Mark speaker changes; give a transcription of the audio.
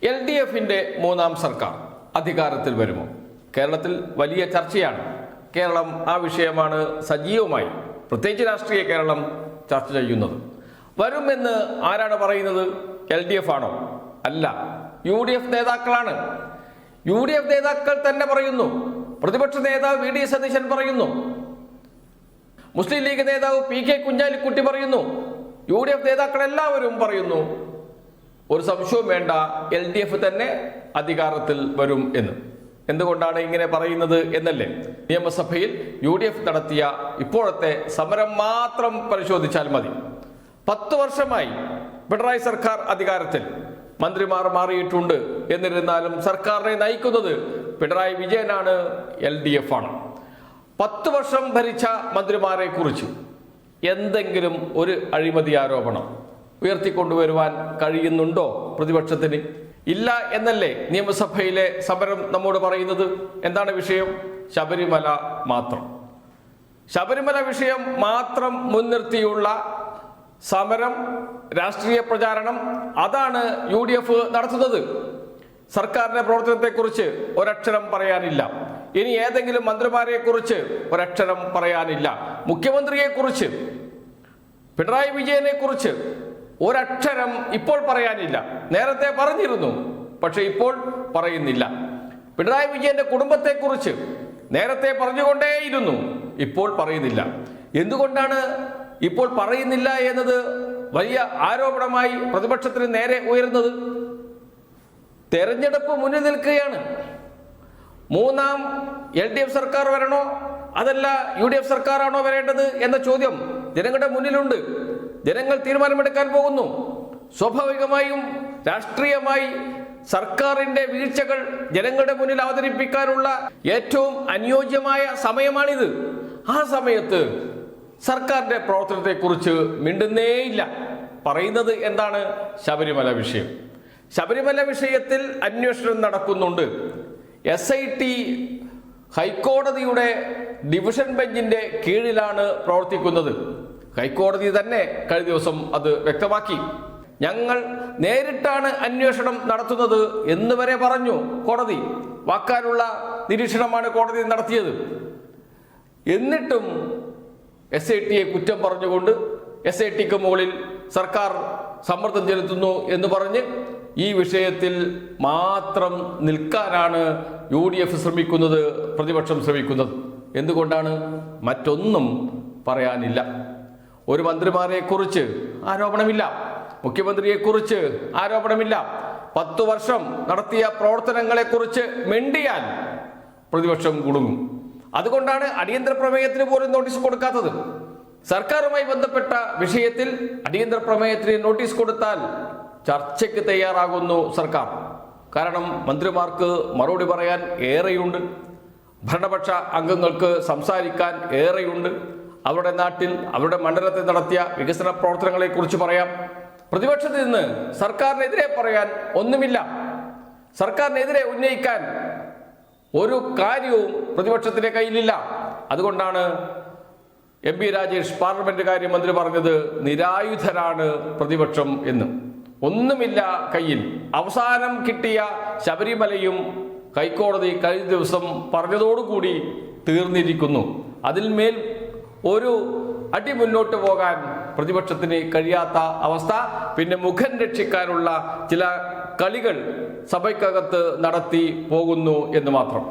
Speaker 1: LDFിന്റെ മൂന്നാം സർക്കാർ അധികാരത്തിൽ വരുമോ? കേരളത്തിൽ വലിയ ചർച്ചയാണ്. കേരളം ആ വിഷയമാണ് സജീവമായി, പ്രത്യേകിച്ച് രാഷ്ട്രീയ കേരളം ചർച്ച ചെയ്യുന്നത്. വരുമെന്ന് ആരാണ് പറയുന്നത്? LDF ആണോ? അല്ല, UDF നേതാക്കളാണ്. UDF നേതാക്കൾ തന്നെ പറയുന്നു. പ്രതിപക്ഷ നേതാവ് VD സതീശൻ പറയുന്നു. മുസ്ലിം ലീഗ് നേതാവ് PK കുഞ്ഞാലിക്കുട്ടി പറയുന്നു. UDF നേതാക്കൾ എല്ലാവരും പറയുന്നു. ഒരു സംശയവും വേണ്ട, LDF തന്നെ അധികാരത്തിൽ വരും എന്ന്. എന്തുകൊണ്ടാണ് ഇങ്ങനെ പറയുന്നത് എന്നല്ലേ? നിയമസഭയിൽ UDF നടത്തിയ ഇപ്പോഴത്തെ സമരം മാത്രം പരിശോധിച്ചാൽ മതി. 10 വർഷമായി പിണറായി സർക്കാർ അധികാരത്തിൽ, മന്ത്രിമാർ മാറിയിട്ടുണ്ട്. എന്നിരുന്നാലും സർക്കാരിനെ നയിക്കുന്നത് പിണറായി വിജയനാണ്, LDF ആണ്. 10 വർഷം ഭരിച്ച മന്ത്രിമാരെ കുറിച്ച് എന്തെങ്കിലും ഒരു അഴിമതി ആരോപണം ഉയർത്തിക്കൊണ്ടുവരുവാൻ കഴിയുന്നുണ്ടോ പ്രതിപക്ഷത്തിന്? ഇല്ല എന്നല്ലേ നിയമസഭയിലെ സമരം നമ്മോട് പറയുന്നത്? എന്താണ് വിഷയം? ശബരിമല മാത്രം. ശബരിമല വിഷയം മാത്രം മുൻനിർത്തിയുള്ള സമരം, രാഷ്ട്രീയ പ്രചാരണം, അതാണ് UDF നടത്തുന്നത്. സർക്കാരിന്റെ പ്രവർത്തനത്തെക്കുറിച്ച് ഒരക്ഷരം പറയാനില്ല. ഇനി ഏതെങ്കിലും മന്ത്രിമാരെ കുറിച്ച് ഒരക്ഷരം പറയാനില്ല. മുഖ്യമന്ത്രിയെക്കുറിച്ച്, പിണറായി വിജയനെ കുറിച്ച് ഒരക്ഷരം ഇപ്പോൾ പറയാനില്ല. നേരത്തെ പറഞ്ഞിരുന്നു, പക്ഷെ ഇപ്പോൾ പറയുന്നില്ല. പിണറായി വിജയന്റെ കുടുംബത്തെക്കുറിച്ച് നേരത്തെ പറഞ്ഞുകൊണ്ടേയിരുന്നു, ഇപ്പോൾ പറയുന്നില്ല. എന്തുകൊണ്ടാണ് ഇപ്പോൾ പറയുന്നില്ല എന്നത് വലിയ ആരോപണമായി പ്രതിപക്ഷത്തിന് നേരെ ഉയരുന്നത്? തെരഞ്ഞെടുപ്പ് മുന്നിൽ നിൽക്കുകയാണ്. മൂന്നാം LDF സർക്കാർ വരണോ അതല്ല UDF സർക്കാരാണോ വരേണ്ടത് എന്ന ചോദ്യം ജനങ്ങളുടെ മുന്നിലുണ്ട്. ജനങ്ങൾ തീരുമാനമെടുക്കാൻ പോകുന്നു. സ്വാഭാവികമായും രാഷ്ട്രീയമായി സർക്കാരിന്റെ വീഴ്ചകൾ ജനങ്ങളുടെ മുന്നിൽ അവതരിപ്പിക്കാനുള്ള ഏറ്റവും അനുയോജ്യമായ സമയമാണിത്. ആ സമയത്ത് സർക്കാരിന്റെ പ്രവർത്തനത്തെക്കുറിച്ച് മിണ്ടുന്നേയില്ല. പറയുന്നത് എന്താണ്? ശബരിമല വിഷയം. ശബരിമല വിഷയത്തിൽ അന്വേഷണം നടക്കുന്നുണ്ട്. SIT ഹൈക്കോടതിയുടെ ഡിവിഷൻ ബെഞ്ചിന്റെ കീഴിലാണ് പ്രവർത്തിക്കുന്നത്. ഹൈക്കോടതി തന്നെ കഴിഞ്ഞ ദിവസം അത് വ്യക്തമാക്കി. ഞങ്ങൾ നേരിട്ടാണ് അന്വേഷണം നടത്തുന്നത് എന്ന് വരെ പറഞ്ഞു കോടതി. വാക്കാലുള്ള നിരീക്ഷണമാണ് കോടതി നടത്തിയത്. എന്നിട്ടും SITയെ കുറ്റം പറഞ്ഞുകൊണ്ട് SITക്ക് മുകളിൽ സർക്കാർ സമ്മർദ്ദം ചെലുത്തുന്നു എന്ന് പറഞ്ഞ് ഈ വിഷയത്തിൽ മാത്രം നിൽക്കാനാണ് UDF ശ്രമിക്കുന്നത്, പ്രതിപക്ഷം ശ്രമിക്കുന്നത്. എന്തുകൊണ്ടാണ്? മറ്റൊന്നും പറയാനില്ല. ഒരു മന്ത്രിമാരെ കുറിച്ച് ആരോപണമില്ല, മുഖ്യമന്ത്രിയെക്കുറിച്ച് ആരോപണമില്ല. 10 വർഷം നടത്തിയ പ്രവർത്തനങ്ങളെ കുറിച്ച് മിണ്ടിയാൽ പ്രതിപക്ഷം കുടുങ്ങും. അതുകൊണ്ടാണ് അടിയന്തര പ്രമേയത്തിന് പോലും നോട്ടീസ് കൊടുക്കാത്തത്. സർക്കാരുമായി ബന്ധപ്പെട്ട വിഷയത്തിൽ അടിയന്തര പ്രമേയത്തിന് നോട്ടീസ് കൊടുത്താൽ ചർച്ചയ്ക്ക് തയ്യാറാകുന്നു സർക്കാർ. കാരണം മന്ത്രിമാർക്ക് മറുപടി പറയാൻ ഏറെയുണ്ട്, ഭരണപക്ഷ അംഗങ്ങൾക്ക് സംസാരിക്കാൻ ഏറെയുണ്ട്. അവരുടെ നാട്ടിൽ, അവരുടെ മണ്ഡലത്തിൽ നടത്തിയ വികസന പ്രവർത്തനങ്ങളെ കുറിച്ച് പറയാം. പ്രതിപക്ഷത്തിൽ നിന്ന് സർക്കാരിനെതിരെ പറയാൻ ഒന്നുമില്ല. സർക്കാരിനെതിരെ ഉന്നയിക്കാൻ ഒരു കാര്യവും പ്രതിപക്ഷത്തിന്റെ കയ്യിലില്ല. അതുകൊണ്ടാണ് MP രാജേഷ് പാർലമെന്റ് കാര്യമന്ത്രി പറഞ്ഞത് നിരായുധരാണ് പ്രതിപക്ഷം എന്ന്. ഒന്നുമില്ല കയ്യിൽ. അവസാനം കിട്ടിയ ശബരിമലയും ഹൈക്കോടതി കഴിഞ്ഞ ദിവസം പറഞ്ഞതോടുകൂടി തീർന്നിരിക്കുന്നു. അതിന്മേൽ ഒരു അടി മുന്നോട്ട് പോകാൻ പ്രതിപക്ഷത്തിന് കഴിയാത്ത അവസ്ഥ. പിന്നെ മുഖം രക്ഷിക്കാനുള്ള ചില കളികൾ സഭയ്ക്കകത്ത് നടത്തി പോകുന്നു എന്ന് മാത്രം.